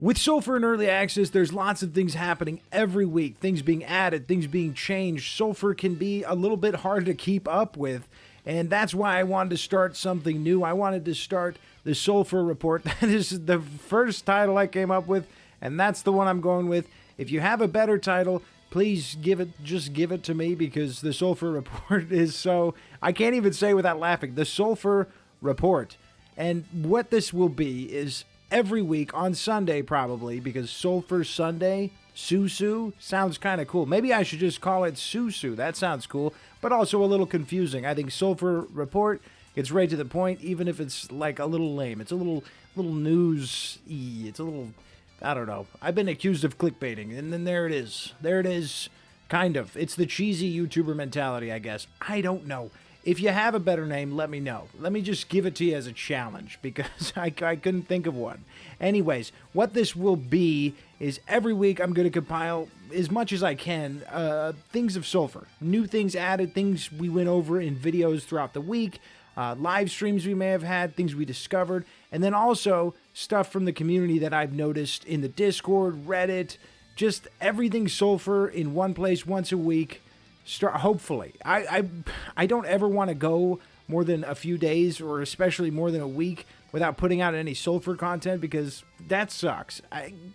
With Sulfur in early access, there's lots of things happening every week. Things being added, things being changed. Sulfur can be a little bit hard to keep up with. And that's why I wanted to start something new. I wanted to start the SULFUR Report. That is the first title I came up with, and that's the one I'm going with. If you have a better title, please just give it to me, because the SULFUR Report is so... I can't even say without laughing. The SULFUR Report. And what this will be is every week on Sunday, probably, because Sulfur Sunday, Susu, sounds kind of cool. Maybe I should just call it Susu. That sounds cool, but also a little confusing. I think SULFUR Report gets right to the point, even if it's like a little lame. It's a little news-y. It's a little, I don't know. I've been accused of clickbaiting, and then there it is. There it is, kind of. It's the cheesy YouTuber mentality, I guess. I don't know. If you have a better name, let me know. Let me just give it to you as a challenge, because I couldn't think of one. Anyways, what this will be is every week I'm going to compile as much as I can things of Sulfur. New things added, things we went over in videos throughout the week, live streams we may have had, things we discovered, and then also stuff from the community that I've noticed in the Discord, Reddit, just everything Sulfur in one place once a week. Hopefully. I don't ever want to go more than a few days, or especially more than a week, without putting out any Sulfur content, because that sucks.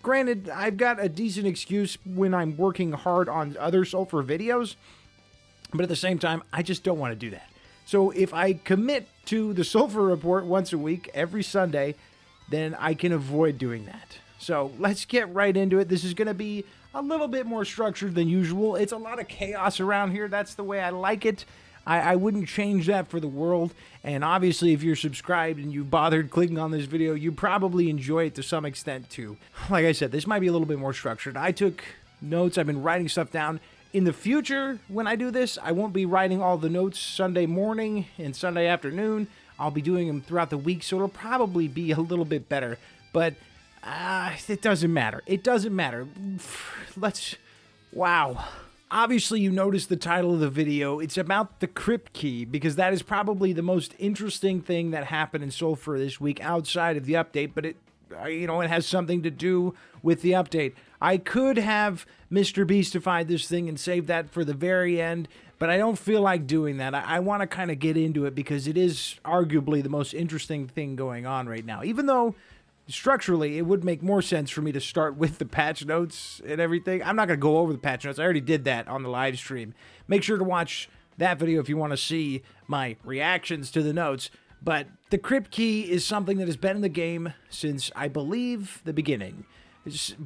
Granted, I've got a decent excuse when I'm working hard on other Sulfur videos, but at the same time, I just don't want to do that. So if I commit to the SULFUR Report once a week, every Sunday, then I can avoid doing that. So let's get right into it. This is going to be a little bit more structured than usual. It's a lot of chaos around here. That's the way I like it. I wouldn't change that for the world. And obviously, if you're subscribed and you bothered clicking on this video, you probably enjoy it to some extent too. Like I said, this might be a little bit more structured. I took notes. I've been writing stuff down. In the future, when I do this, I won't be writing all the notes Sunday morning and Sunday afternoon. I'll be doing them throughout the week, so it'll probably be a little bit better. But it doesn't matter. It doesn't matter. Wow. Obviously, you noticed the title of the video. It's about the Crypt Key, because that is probably the most interesting thing that happened in Sulfur this week outside of the update, but it has something to do with the update. I could have Mr. Beastified this thing and save that for the very end, but I don't feel like doing that. I want to kind of get into it, because it is arguably the most interesting thing going on right now, even though structurally, it would make more sense for me to start with the patch notes and everything. I'm not going to go over the patch notes. I already did that on the live stream. Make sure to watch that video if you want to see my reactions to the notes. But the Crypt Key is something that has been in the game since, I believe, the beginning.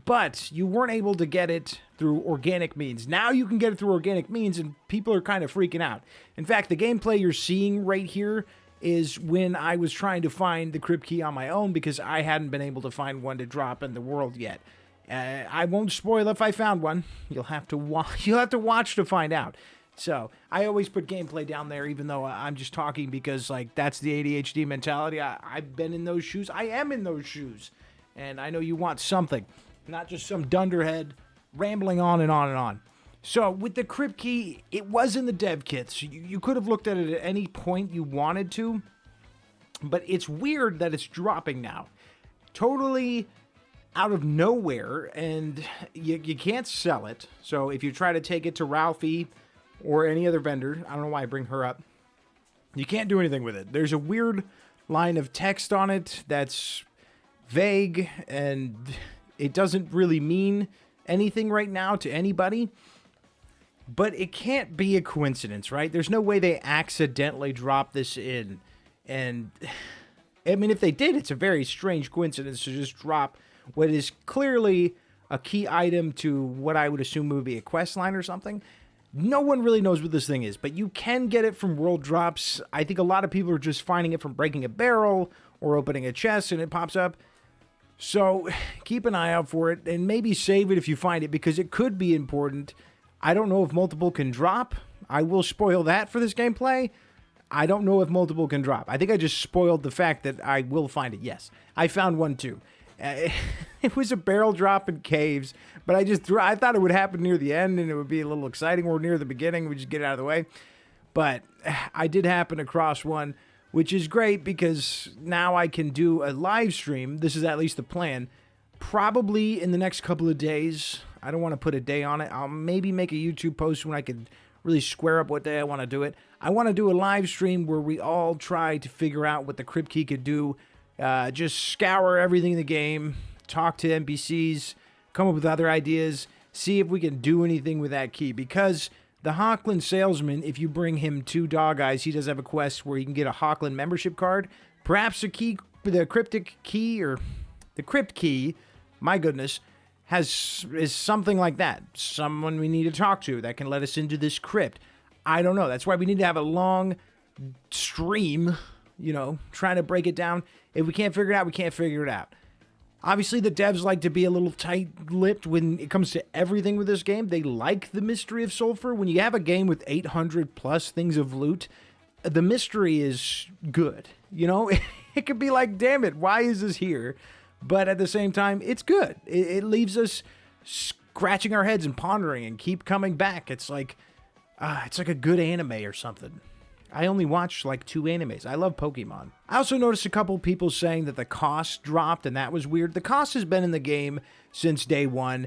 But you weren't able to get it through organic means. Now you can get it through organic means, and people are kind of freaking out. In fact, the gameplay you're seeing right here is when I was trying to find the Crypt Key on my own, because I hadn't been able to find one to drop in the world yet. I won't spoil if I found one. You'll have to watch to find out. So I always put gameplay down there, even though I'm just talking, because that's the ADHD mentality. I've been in those shoes. I am in those shoes, and I know you want something, not just some dunderhead rambling on and on and on. So, with the Crypt Key, it was in the dev kits. You could have looked at it at any point you wanted to, but it's weird that it's dropping now. Totally out of nowhere, and you can't sell it. So, if you try to take it to Ralphie or any other vendor, I don't know why I bring her up, you can't do anything with it. There's a weird line of text on it that's vague, and it doesn't really mean anything right now to anybody. But it can't be a coincidence, right? There's no way they accidentally dropped this in. And, I mean, if they did, it's a very strange coincidence to just drop what is clearly a key item to what I would assume would be a quest line or something. No one really knows what this thing is, but you can get it from world drops. I think a lot of people are just finding it from breaking a barrel or opening a chest and it pops up. So, keep an eye out for it, and maybe save it if you find it, because it could be important. I don't know if multiple can drop. I will spoil that for this gameplay. I don't know if multiple can drop. I think I just spoiled the fact that I will find it. Yes, I found one too. It was a barrel drop in caves, but I thought it would happen near the end and it would be a little exciting, or near the beginning. We just get it out of the way. But I did happen across one, which is great, because now I can do a live stream. This is at least the plan probably in the next couple of days. I don't want to put a day on it. I'll maybe make a YouTube post when I could really square up what day I want to do it. I want to do a live stream where we all try to figure out what the Crypt Key could do. Just scour everything in the game, talk to NPCs, come up with other ideas, see if we can do anything with that key. Because the Hockland salesman, if you bring him 2 dog eyes, he does have a quest where you can get a Hockland membership card. Perhaps the cryptic key, or the Crypt Key, my goodness, is something like that. Someone we need to talk to that can let us into this crypt. I don't know. That's why we need to have a long stream, trying to break it down. If we can't figure it out, we can't figure it out. Obviously, the devs like to be a little tight-lipped when it comes to everything with this game. They like the mystery of Sulfur. When you have a game with 800-plus things of loot, the mystery is good. It could be like, damn it, why is this here? But at the same time, it's good. It leaves us scratching our heads and pondering and keep coming back. It's like a good anime or something. I only watch like 2 animes. I love Pokemon. I also noticed a couple people saying that the cost dropped, and that was weird. The cost has been in the game since day one.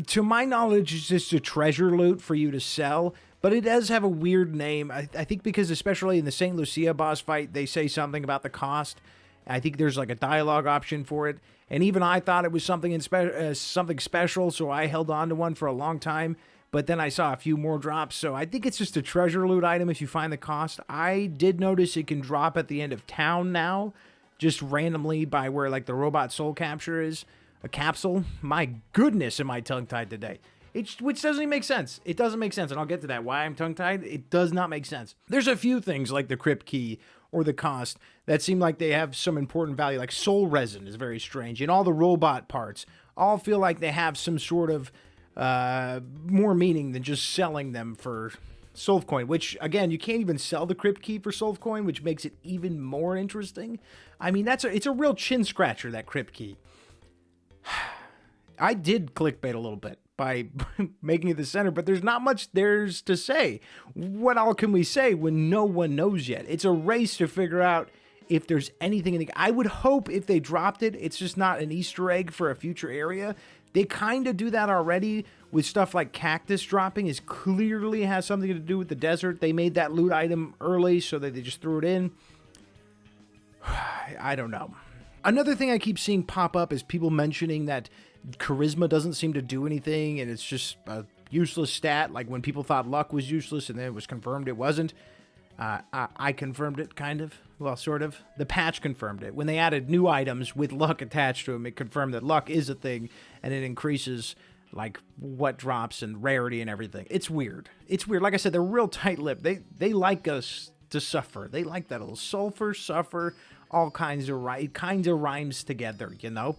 To my knowledge, it's just a treasure loot for you to sell, but it does have a weird name. I think because especially in the St. Lucia boss fight, they say something about the cost. I think there's like a dialogue option for it, and even I thought it was something special, so I held on to one for a long time. But then I saw a few more drops, so I think it's just a treasure loot item if you find the cost. I did notice it can drop at the end of town now, just randomly by where like the robot soul capture is. A capsule. My goodness, am I tongue-tied today. Which doesn't even make sense. It doesn't make sense, and I'll get to that. Why I'm tongue-tied? It does not make sense. There's a few things like the Crypt Key or the cost that seem like they have some important value, like soul resin is very strange, and all the robot parts all feel like they have some sort of more meaning than just selling them for Solve Coin, which, again, you can't even sell the Crypt Key for Solve Coin, which makes it even more interesting. I mean, it's a real chin scratcher, that Crypt Key. I did clickbait a little bit by making it the center, but there's not much there's to say. What all can we say when no one knows yet? It's a race to figure out if there's anything in the... I would hope if they dropped it, it's just not an Easter egg for a future area. They kind of do that already with stuff like cactus dropping. Is clearly has something to do with the desert. They made that loot item early so that they just threw it in. I don't know. Another thing I keep seeing pop up is people mentioning that charisma doesn't seem to do anything, and it's just a useless stat, like when people thought luck was useless and then it was confirmed it wasn't. I confirmed it, kind of. Well, sort of. The patch confirmed it. When they added new items with luck attached to them, it confirmed that luck is a thing, and it increases, like, what drops and rarity and everything. It's weird. It's weird. Like I said, they're real tight-lipped. They like us to suffer. They like that little sulfur, suffer, all kinds of rhymes together,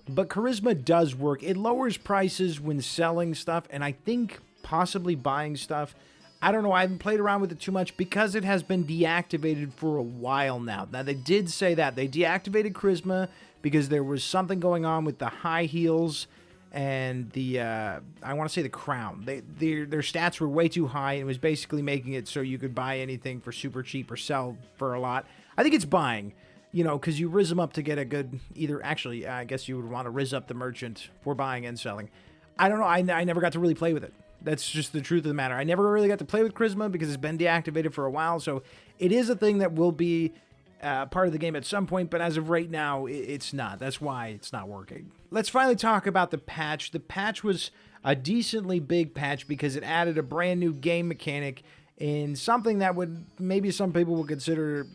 But charisma does work. It lowers prices when selling stuff, and I think possibly buying stuff. I don't know, I haven't played around with it too much because it has been deactivated for a while now. Now, they did say that. They deactivated charisma because there was something going on with the high heels and the, I want to say the crown. Their stats were way too high, and it was basically making it so you could buy anything for super cheap or sell for a lot. I think it's buying, because you riz them up to get a good, I guess you would want to riz up the merchant for buying and selling. I don't know, I never got to really play with it. That's just the truth of the matter. I never really got to play with charisma because it's been deactivated for a while, so it is a thing that will be part of the game at some point, but as of right now, it's not. That's why it's not working. Let's finally talk about the patch. The patch was a decently big patch because it added a brand new game mechanic in something that would maybe some people would consider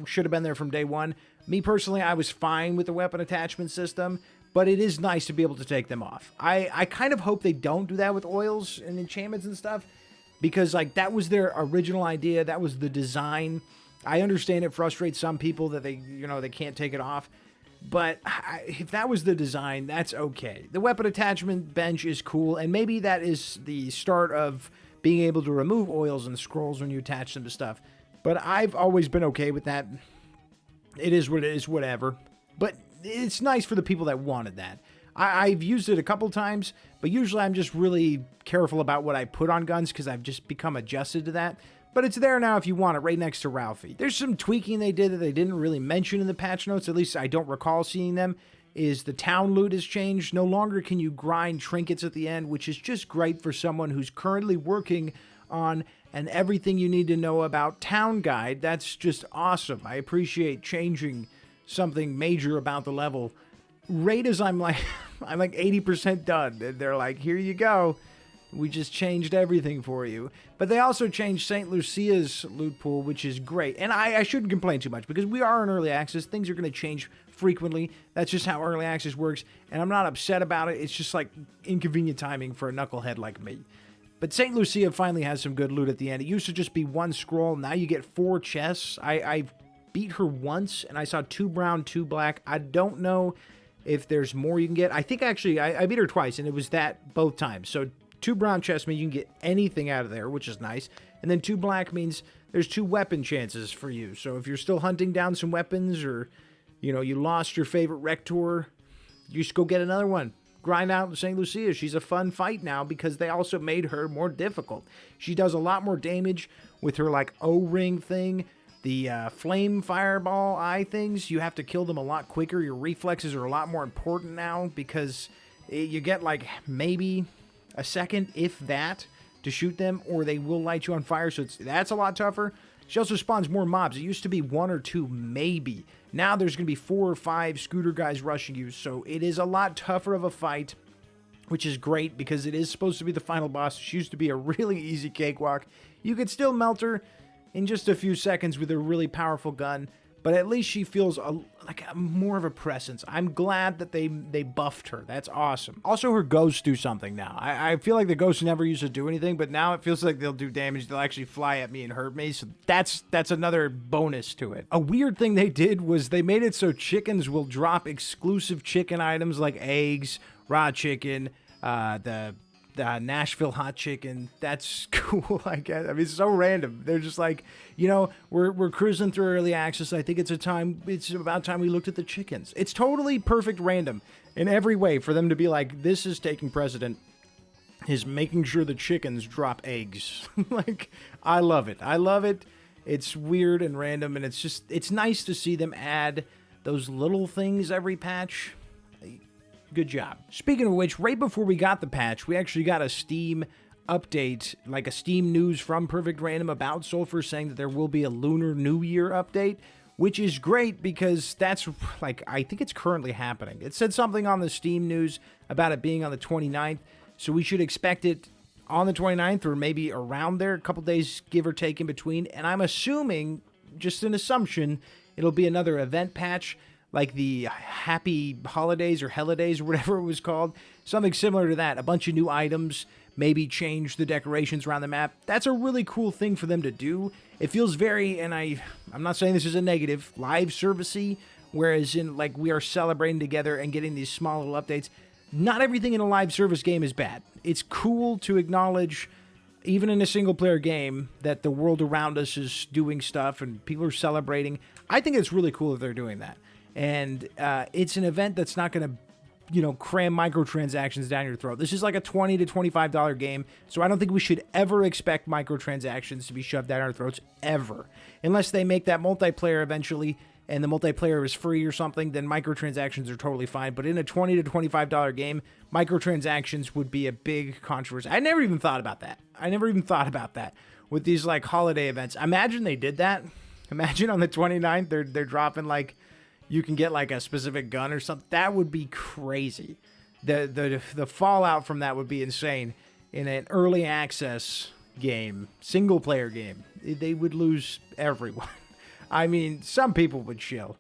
should have been there from day one. Me personally, I was fine with the weapon attachment system, but it is nice to be able to take them off. I kind of hope they don't do that with oils and enchantments and stuff, because like that was their original idea. That was the design. I understand it frustrates some people that they can't take it off, but if that was the design, that's okay. The weapon attachment bench is cool, and maybe that is the start of being able to remove oils and scrolls when you attach them to stuff. But I've always been okay with that. It is what it is, whatever. But it's nice for the people that wanted that. I've used it a couple times, but usually I'm just really careful about what I put on guns because I've just become adjusted to that. But it's there now if you want it, right next to Ralphie. There's some tweaking they did that they didn't really mention in the patch notes. At least I don't recall seeing them. is the town loot has changed. No longer can you grind trinkets at the end, which is just great for someone who's currently working on an everything you need to know about town guide. That's just awesome. I appreciate changing something major about the level. Right as I'm like 80% done. They're like, here you go. We just changed everything for you. But they also changed St. Lucia's loot pool, which is great. And I shouldn't complain too much because we are in early access. Things are going to change frequently. That's just how early access works. And I'm not upset about it. It's just like inconvenient timing for a knucklehead like me. But St. Lucia finally has some good loot at the end. It used to just be one scroll. Now you get 4 chests. I beat her once and I saw 2 brown, 2 black. I don't know if there's more you can get. I think actually I beat her twice and it was that both times. So 2 brown chests mean you can get anything out of there, which is nice. And then 2 black means there's 2 weapon chances for you. So if you're still hunting down some weapons or, you know, you lost your favorite Rector, you just go get another one. Grind out St. Lucia. She's a fun fight now because they also made her more difficult. She does a lot more damage with her, like, O-ring thing. The flame fireball eye things, you have to kill them a lot quicker. Your reflexes are a lot more important now because you get, like, maybe a second, if that, to shoot them, or they will light you on fire, so that's a lot tougher. She also spawns more mobs. It used to be 1 or 2, maybe. Now there's going to be 4 or 5 scooter guys rushing you, so it is a lot tougher of a fight, which is great because it is supposed to be the final boss. She used to be a really easy cakewalk. You could still melt her in just a few seconds with a really powerful gun, but at least she feels like more of a presence. I'm glad that they buffed her. That's awesome. Also, her ghosts do something now. I feel like the ghosts never used to do anything, but now it feels like they'll do damage. They'll actually fly at me and hurt me, so that's another bonus to it. A weird thing they did was they made it so chickens will drop exclusive chicken items like eggs, raw chicken, the Nashville hot chicken. That's cool, I guess. I mean, it's so random. They're just like, you know, we're cruising through early access. I think it's about time we looked at the chickens. It's totally perfect random in every way for them to be like, this is taking precedent, is making sure the chickens drop eggs. Like, I love it. I love it. It's weird and random, and it's nice to see them add those little things every patch. Good job. Speaking of which, right before we got the patch, we actually got a Steam update, like a Steam news from Perfect Random about Sulfur saying that there will be a Lunar New Year update, which is great because that's, like, I think it's currently happening. It said something on the Steam news about it being on the 29th, so we should expect it on the 29th or maybe around there, a couple days give or take in between, and I'm assuming, just an assumption, it'll be another event patch, like the Happy Holidays or Holidays or whatever it was called. Something similar to that. A bunch of new items, maybe change the decorations around the map. That's a really cool thing for them to do. It feels very, and I'm not saying this is a negative, live servicey, whereas in, like, we are celebrating together and getting these small little updates. Not everything in a live service game is bad. It's cool to acknowledge, even in a single-player game, that the world around us is doing stuff and people are celebrating. I think it's really cool that they're doing that. And it's an event that's not going to, you know, cram microtransactions down your throat. This is like a $20 to $25 game, so I don't think we should ever expect microtransactions to be shoved down our throats, ever. Unless they make that multiplayer eventually, and the multiplayer is free or something, then microtransactions are totally fine. But in a $20 to $25 game, microtransactions would be a big controversy. I never even thought about that. With these, like, holiday events. Imagine they did that. Imagine on the 29th, they're dropping, like, you can get, like, a specific gun or something. That would be crazy. The fallout from that would be insane. In an early access game, single player game, they would lose everyone. I mean, some people would chill,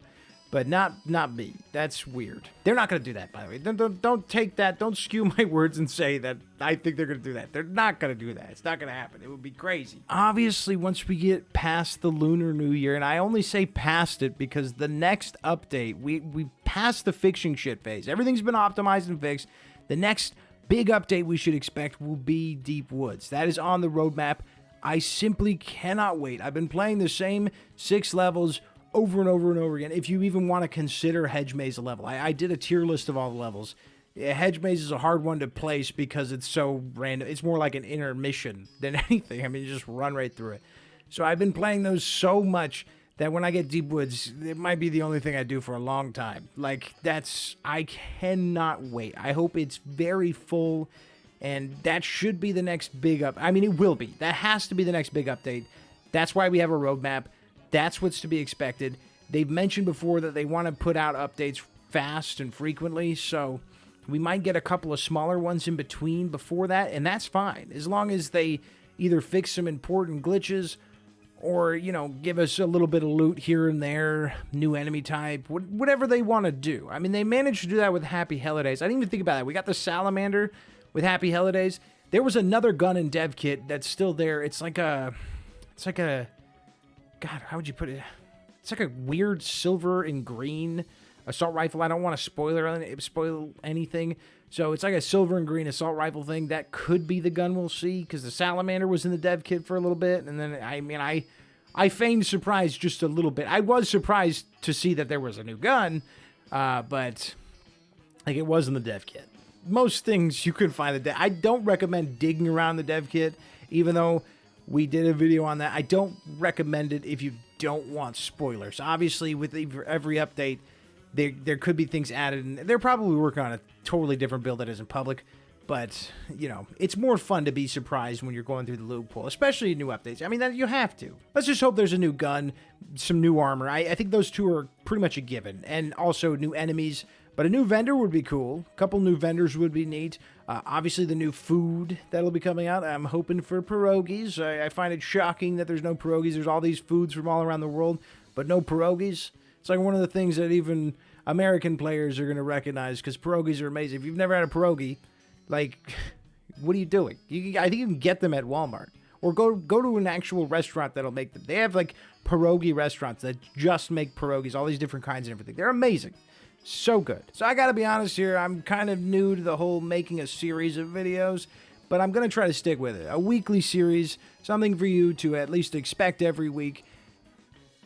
but not me. That's weird. They're not going to do that, by the way. Don't take that. Don't skew my words and say that I think they're going to do that. They're not going to do that. It's not going to happen. It would be crazy. Obviously, once we get past the Lunar New Year, and I only say past it because the next update, we passed the fixing shit phase. Everything's been optimized and fixed. The next big update we should expect will be Deep Woods. That is on the roadmap. I simply cannot wait. I've been playing the same 6 levels over and over and over again. If you even want to consider Hedge Maze a level. I did a tier list of all the levels. Hedge Maze is a hard one to place because it's so random. It's more like an intermission than anything. I mean, you just run right through it. So I've been playing those so much that when I get Deep Woods, it might be the only thing I do for a long time. Like, I cannot wait. I hope it's very full, and that should be the next big up. I mean, it will be. That has to be the next big update. That's why we have a roadmap. That's what's to be expected. They've mentioned before that they want to put out updates fast and frequently, so we might get a couple of smaller ones in between before that, and that's fine. As long as they either fix some important glitches or, you know, give us a little bit of loot here and there, new enemy type, whatever they want to do. I mean, they managed to do that with Happy Holidays. I didn't even think about that. We got the Salamander with Happy Holidays. There was another gun in dev kit that's still there. It's like a, God, how would you put it? It's like a weird silver and green assault rifle. I don't want to spoil anything. So it's like a silver and green assault rifle thing. That could be the gun we'll see, because the Salamander was in the dev kit for a little bit. And then, I mean, I feigned surprise just a little bit. I was surprised to see that there was a new gun, but like, it was in the dev kit. Most things you could find I don't recommend digging around the dev kit, even though we did a video on that. I don't recommend it if you don't want spoilers. Obviously, with every update, there could be things added, and they're probably working on a totally different build that isn't public. But, you know, it's more fun to be surprised when you're going through the loot pool, especially new updates. I mean, that you have to. Let's just hope there's a new gun, some new armor. I think those two are pretty much a given. And also new enemies. But a new vendor would be cool. A couple new vendors would be neat. Obviously, the new food that'll be coming out. I'm hoping for pierogies. I find it shocking that there's no pierogies. There's all these foods from all around the world, but no pierogies. It's like one of the things that even American players are going to recognize, because pierogies are amazing. If you've never had a pierogi, like, what are you doing? I think you can get them at Walmart. Or go to an actual restaurant that'll make them. They have, like, pierogi restaurants that just make pierogies, all these different kinds and everything. They're amazing. So good. So I gotta be honest here, I'm kind of new to the whole making a series of videos, but I'm gonna try to stick with it. A weekly series, something for you to at least expect every week.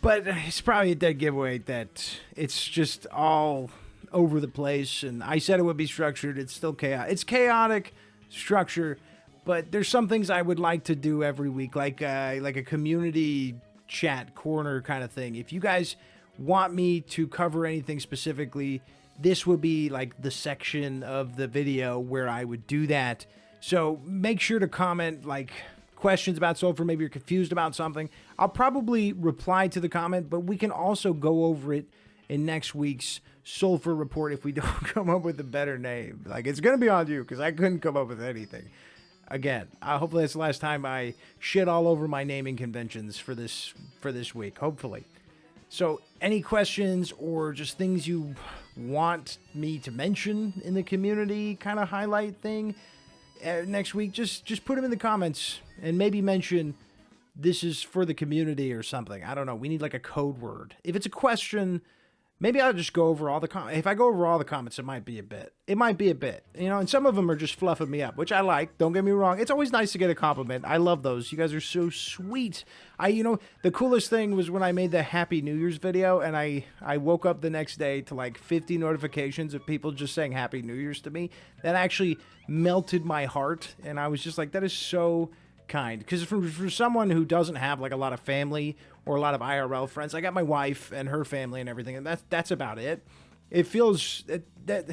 But it's probably a dead giveaway that it's just all over the place, and I said it would be structured. It's still chaotic. It's chaotic structure, but there's some things I would like to do every week, like a community chat corner kind of thing. If you guys want me to cover anything specifically, this would be like the section of the video where I would do that. So make sure to comment like questions about Sulfur. Maybe you're confused about something. I'll probably reply to the comment, but we can also go over it in next week's Sulfur Report if we don't come up with a better name. Like, it's gonna be on you, because I couldn't come up with anything. Again, hopefully that's the last time I shit all over my naming conventions for this week. Hopefully. So, any questions or just things you want me to mention in the community kind of highlight thing next week, just put them in the comments and maybe mention this is for the community or something. I don't know. We need like a code word. If it's a question, maybe I'll just go over all the comments. If I go over all the comments, it might be a bit. You know, and some of them are just fluffing me up, which I like. Don't get me wrong. It's always nice to get a compliment. I love those. You guys are so sweet. You know, the coolest thing was when I made the Happy New Year's video, and I woke up the next day to like 50 notifications of people just saying Happy New Year's to me. That actually melted my heart, and I was just like, that is so kind. Because for someone who doesn't have like a lot of family or a lot of IRL friends, I got my wife and her family and everything, and that's about it. It feels that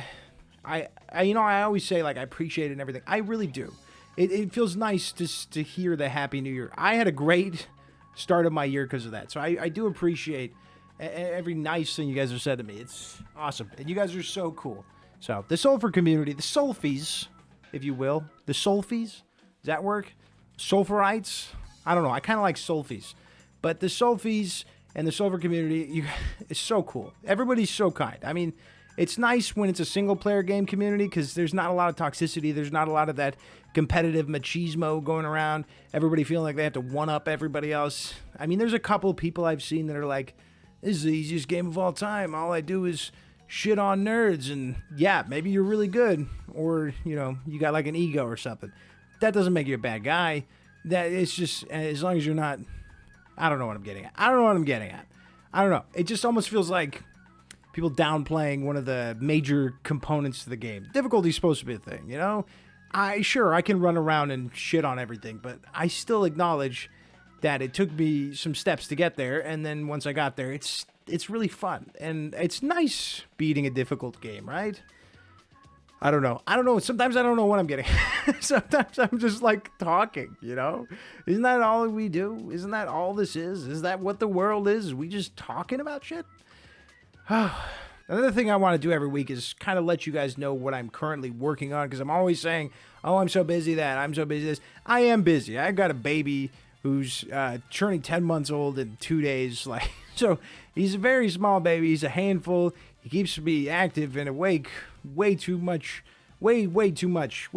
I you know, I always say like I appreciate it and everything. I really do. It feels nice to hear the Happy New Year. I had a great start of my year because of that, so I do appreciate every nice thing you guys have said to me. It's awesome, and you guys are so cool. So the Sulfur community, the Sulfies, if you will, the Sulfies, does that work? Sulfurites? I don't know. I kind of like Sulfies. But the Sulfies and the Sulfur community, it's so cool. Everybody's so kind. I mean, it's nice when it's a single-player game community because there's not a lot of toxicity. There's not a lot of that competitive machismo going around. Everybody feeling like they have to one-up everybody else. I mean, there's a couple of people I've seen that are like, this is the easiest game of all time. All I do is shit on nerds. And yeah, maybe you're really good. Or, you know, you got like an ego or something. That doesn't make you a bad guy. That it's just, as long as you're not, I don't know what I'm getting at. I don't know. It just almost feels like people downplaying one of the major components to the game. Difficulty's supposed to be a thing, you know? I can run around and shit on everything, but I still acknowledge that it took me some steps to get there, and then once I got there, it's really fun, and it's nice beating a difficult game, right? I don't know. Sometimes I don't know what I'm getting. Sometimes I'm just like talking, you know? Isn't that all we do? Isn't that all this is? Is that what the world is? We just talking about shit? Another thing I want to do every week is kind of let you guys know what I'm currently working on, because I'm always saying, oh, I'm so busy that, I'm so busy this. I am busy. I've got a baby who's turning 10 months old in 2 days. So he's a very small baby. He's a handful. He keeps me active and awake way too much awakeness.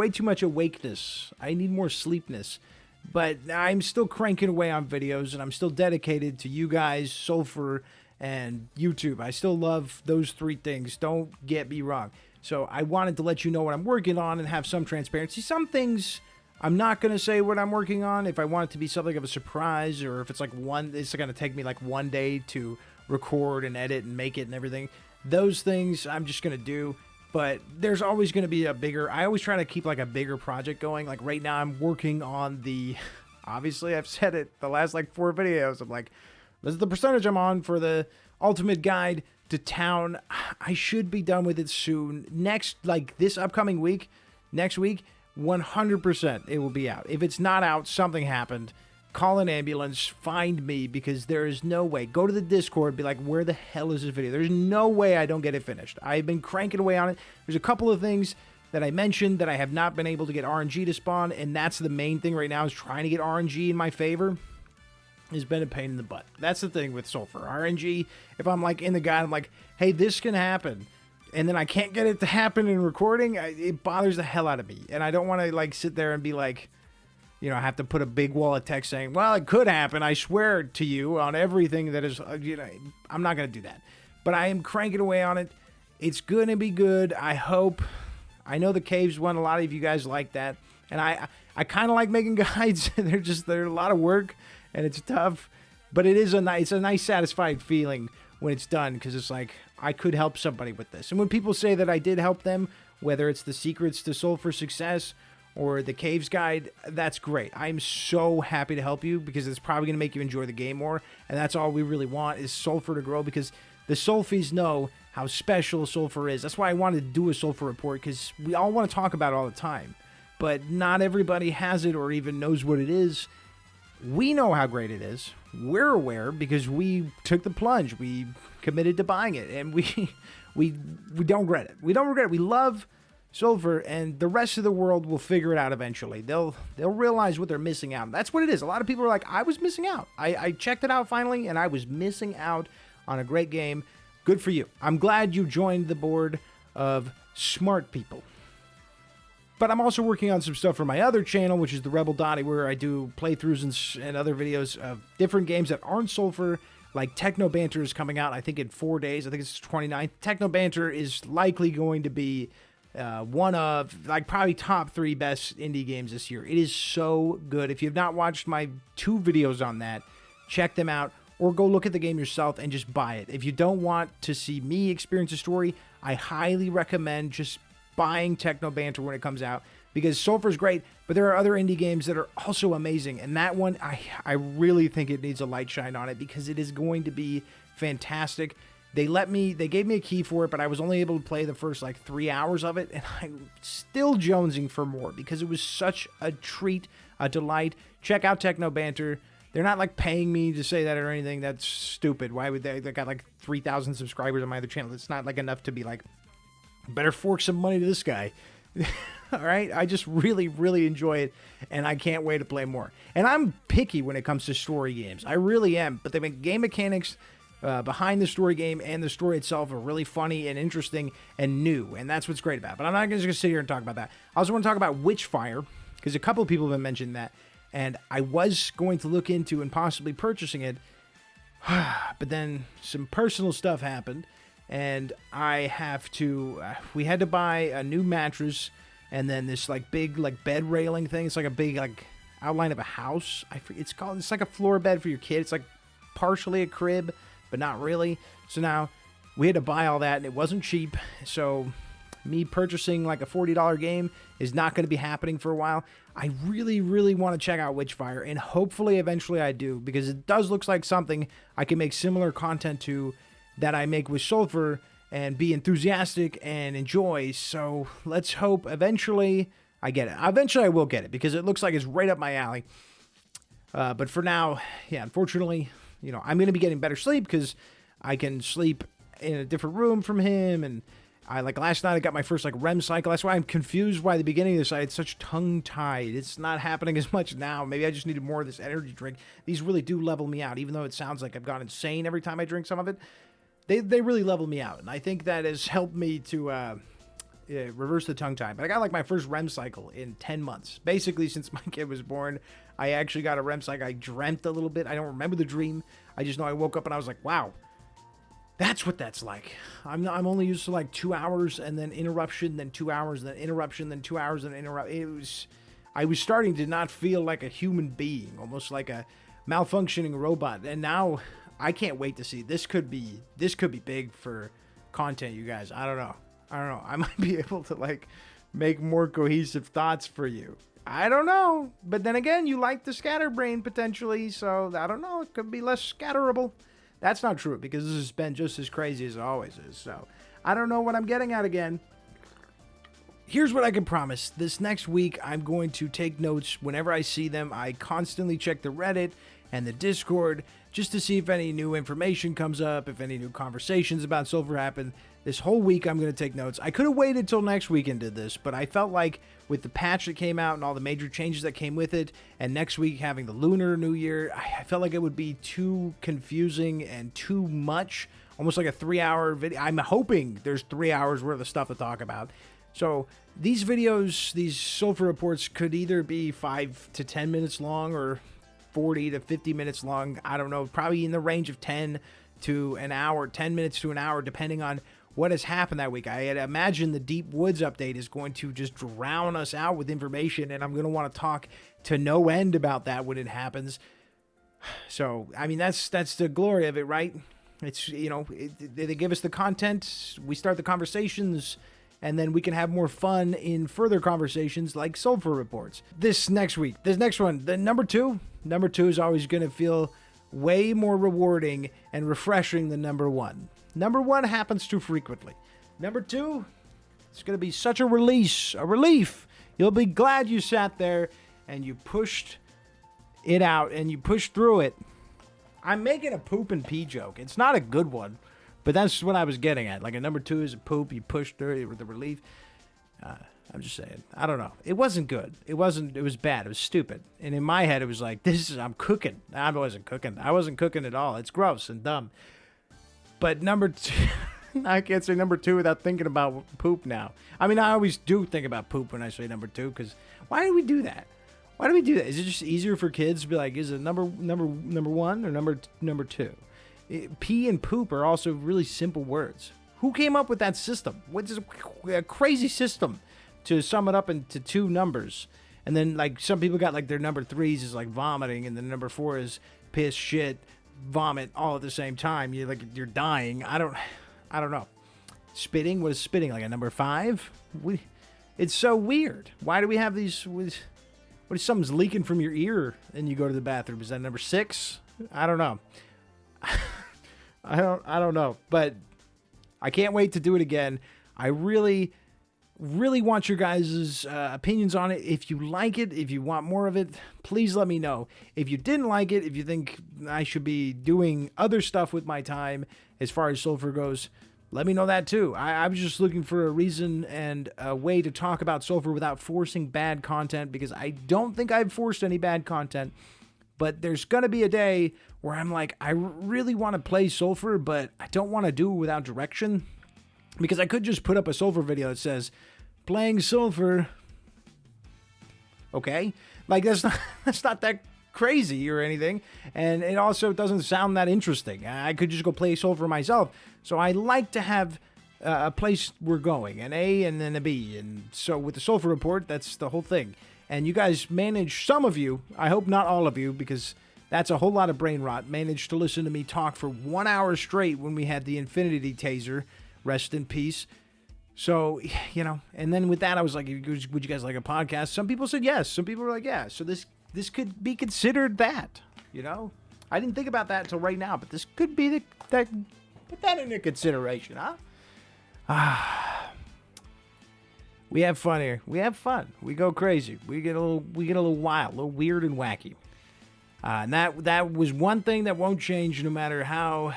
I need more sleepness. But I'm still cranking away on videos, and I'm still dedicated to you guys, Sulfur, and YouTube. I still love those 3 things. Don't get me wrong. So I wanted to let you know what I'm working on and have some transparency. Some things I'm not going to say what I'm working on. If I want it to be something of a surprise, or if it's like it's going to take me like 1 day to record and edit and make it and everything. Those things I'm just going to do. But there's always going to be I always try to keep like a bigger project going. Like right now I'm working on obviously I've said it the last like 4 videos. I'm like, this is the percentage I'm on for the ultimate guide to town. I should be done with it soon. This upcoming week, next week, 100% it will be out. If it's not out, something happened. Call an ambulance, find me, because there is no way. Go to the Discord, be like, where the hell is this video? There's no way I don't get it finished. I've been cranking away on it. There's a couple of things that I mentioned that I have not been able to get RNG to spawn, and that's the main thing right now, is trying to get RNG in my favor. Has been a pain in the butt. That's the thing with Sulfur. RNG, if I'm like in the guide, I'm like, hey, this can happen, and then I can't get it to happen in recording, it bothers the hell out of me. And I don't want to like sit there and be like, you know, I have to put a big wall of text saying, well, it could happen. I swear to you on everything that is, you know, I'm not going to do that. But I am cranking away on it. It's going to be good. I hope. I know the caves one. A lot of you guys like that. And I kind of like making guides. They're a lot of work and it's tough. But it's a nice satisfied feeling when it's done, because it's like, I could help somebody with this. And when people say that I did help them, whether it's the secrets to Sulfur success or the caves guide, that's great. I'm so happy to help you, because it's probably going to make you enjoy the game more. And that's all we really want, is Sulfur to grow, because the Sulfies know how special Sulfur is. That's why I wanted to do a Sulfur report, because we all want to talk about it all the time. But not everybody has it or even knows what it is. We know how great it is. We're aware because we took the plunge. We committed to buying it, and we don't regret it. We don't regret it. We love Sulfur, and the rest of the world will figure it out eventually. They'll realize what they're missing out. That's what it is. A lot of people are like, I was missing out. I checked it out finally, and I was missing out on a great game. Good for you. I'm glad you joined the board of smart people. But I'm also working on some stuff for my other channel, which is the Rebel Dottie, where I do playthroughs and other videos of different games that aren't Sulfur. Like Techno Banter is coming out, I think, in 4 days. I think it's 29th. Techno Banter is likely going to be one of, like, probably top 3 best indie games this year. It is so good. If you have not watched my 2 videos on that, check them out, or go look at the game yourself and just buy it. If you don't want to see me experience a story, I highly recommend just buying Techno Banter when it comes out, because Sulfur's great, but there are other indie games that are also amazing, and that one, I really think it needs a light shine on it, because it is going to be fantastic. They gave me a key for it, but I was only able to play the first like 3 hours of it, and I'm still jonesing for more, because it was such a treat, a delight. Check out Techno Banter. They're not like paying me to say that or anything. That's stupid. Why would they? They got like 3,000 subscribers on my other channel. It's not like enough to be like, better fork some money to this guy. All right, I just really, really enjoy it, and I can't wait to play more. And I'm picky when it comes to story games. I really am. But the game mechanics behind the story game and the story itself are really funny and interesting and new, and that's what's great about it. But I'm not just going to sit here and talk about that. I also want to talk about Witchfire, because a couple of people have mentioned that, and I was going to look into and possibly purchasing it, but then some personal stuff happened. And we had to buy a new mattress, and then this like big like bed railing thing. It's like a big like outline of a house. It's like a floor bed for your kid. It's like partially a crib, but not really. So now we had to buy all that, and it wasn't cheap. So me purchasing like a $40 game is not going to be happening for a while. I really, really want to check out Witchfire, and hopefully eventually I do, because it does look like something I can make similar content to that I make with Sulfur and be enthusiastic and enjoy. So let's hope eventually I get it. Eventually I will get it, because it looks like it's right up my alley. But for now, yeah, unfortunately, you know, I'm going to be getting better sleep because I can sleep in a different room from him. And like last night, I got my first like REM cycle. That's why I'm confused why at the beginning of this I had such tongue-tied. It's not happening as much now. Maybe I just needed more of this energy drink. These really do level me out, even though it sounds like I've gone insane every time I drink some of it. They really level me out, and I think that has helped me to reverse the tongue-tie. But I got like my first REM cycle in 10 months. Basically, since my kid was born, I actually got a REM cycle. I dreamt a little bit. I don't remember the dream. I just know I woke up and I was like, wow, that's what that's like. I'm only used to like 2 hours and then interruption, then 2 hours, then interruption, then 2 hours, then interruption. I was starting to not feel like a human being, almost like a malfunctioning robot. And now I can't wait to see. This could be big for content, you guys. I don't know. I might be able to like make more cohesive thoughts for you. I don't know. But then again, you like the scatterbrain potentially, so I don't know. It could be less scatterable. That's not true, because this has been just as crazy as it always is. So I don't know what I'm getting at again. Here's what I can promise. This next week, I'm going to take notes whenever I see them. I constantly check the Reddit and the Discord just to see if any new information comes up, if any new conversations about Sulfur happen. This whole week, I'm going to take notes. I could have waited till next week and did this, but I felt like with the patch that came out and all the major changes that came with it, and next week having the Lunar New Year, I felt like it would be too confusing and too much, almost like a 3-hour video. I'm hoping there's 3 hours worth of stuff to talk about. So these videos, these Sulfur reports could either be 5 to 10 minutes long or 40 to 50 minutes long. I don't know, probably in the range of 10 to an hour, 10 minutes to an hour, depending on what has happened that week. I had imagined the Deep Woods update is going to just drown us out with information, and I'm going to want to talk to no end about that when it happens. So, I mean, that's the glory of it, right? It's, you know, they give us the content, we start the conversations, and then we can have more fun in further conversations like Sulfur reports. This next week, this next one, the number two is always going to feel way more rewarding and refreshing than number one. Number one happens too frequently. Number two, it's going to be such a relief. You'll be glad you sat there and you pushed it out and you pushed through it. I'm making a poop and pee joke. It's not a good one, but that's what I was getting at. Like a number two is a poop, you pushed through it with the relief. I'm just saying. I don't know. It wasn't good. It was bad. It was stupid. And in my head, it was like, I'm cooking. I wasn't cooking. I wasn't cooking at all. It's gross and dumb. But number two, I can't say number two without thinking about poop now. I mean, I always do think about poop when I say number two, because why do we do that? Why do we do that? Is it just easier for kids to be like, is it number one or number two? Pee and poop are also really simple words. Who came up with that system? What's a crazy system to sum it up into two numbers? And then like some people got like their number threes is like vomiting, and then number four is piss, shit, vomit all at the same time. You're dying. I don't know. Spitting? What is spitting? Like a number five? It's so weird. Why do we have these? What if something's leaking from your ear and you go to the bathroom? Is that number six? I don't know. I don't know. But I can't wait to do it again. I really want your guys' opinions on it. If you like it, if you want more of it, please let me know. If you didn't like it, if you think I should be doing other stuff with my time as far as Sulfur goes, let me know that too. I was just looking for a reason and a way to talk about Sulfur without forcing bad content, because I don't think I've forced any bad content. But there's going to be a day where I'm like, I really want to play Sulfur, but I don't want to do it without direction. Because I could just put up a Sulfur video that says, playing Sulfur. Okay? Like, that's not that crazy or anything. And it also doesn't sound that interesting. I could just go play Sulfur myself. So I like to have a place we're going, an A and then a B. And so with the Sulfur Report, that's the whole thing. And you guys manage, some of you, I hope not all of you, because that's a whole lot of brain rot, managed to listen to me talk for 1 hour straight when we had the Infinity Taser. Rest in peace. So, and then with that, I was like, would you guys like a podcast? Some people said yes. Some people were like, yeah. So this could be considered that, I didn't think about that until right now, but this could be that put that into consideration, huh? We have fun here. We have fun. We go crazy. We get a little wild, a little weird and wacky. And that was one thing that won't change no matter how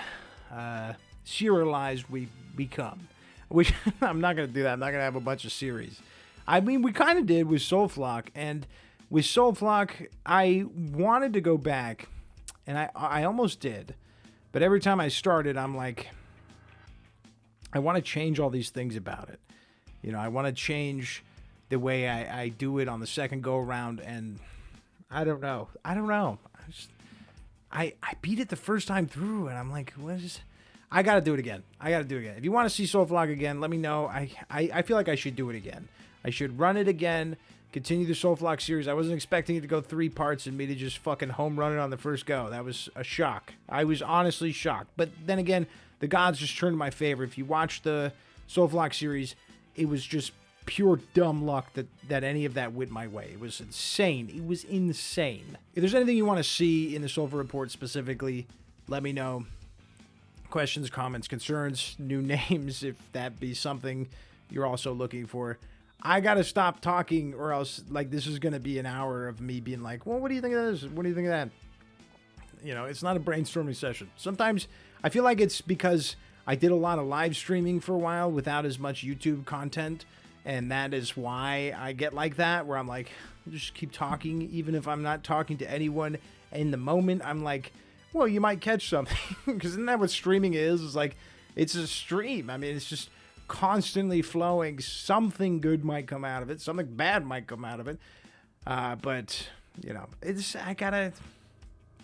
serialized we become. Which I'm not going to do that. I'm not going to have a bunch of series. I mean, we kind of did with Soulflock. And with Soulflock, I wanted to go back. And I almost did. But every time I started, I'm like, I want to change all these things about it. I want to change the way I do it on the second go around. And I don't know. I beat it the first time through. And I'm like, what is... I got to do it again. If you want to see Soulflock again, let me know. I feel like I should do it again. I should run it again, continue the Soulflock series. I wasn't expecting it to go 3 parts and me to just fucking home run it on the first go. That was a shock. I was honestly shocked. But then again, the gods just turned in my favor. If you watch the Soulflock series, it was just pure dumb luck that any of that went my way. It was insane. If there's anything you want to see in the SULFUR Report specifically, let me know. Questions, comments, concerns, new names, if that be something you're also looking for. I gotta stop talking or else this is gonna be an hour of me being like, well, what do you think of this? What do you think of that? It's not a brainstorming session. Sometimes I feel like it's because I did a lot of live streaming for a while without as much YouTube content, and that is why I get like that, where I'm like, just keep talking, even if I'm not talking to anyone in the moment. I'm like, well, you might catch something, because isn't that what streaming is? It's like, it's a stream. I mean, it's just constantly flowing. Something good might come out of it. Something bad might come out of it. But, I don't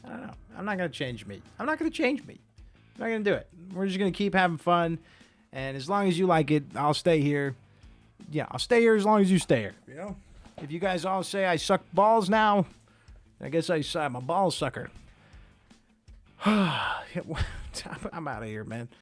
know. I'm not going to change me. I'm not going to do it. We're just going to keep having fun. And as long as you like it, I'll stay here. Yeah, I'll stay here as long as you stay here. If you guys all say I suck balls now, I guess I'm a ball sucker. I'm out of here, man.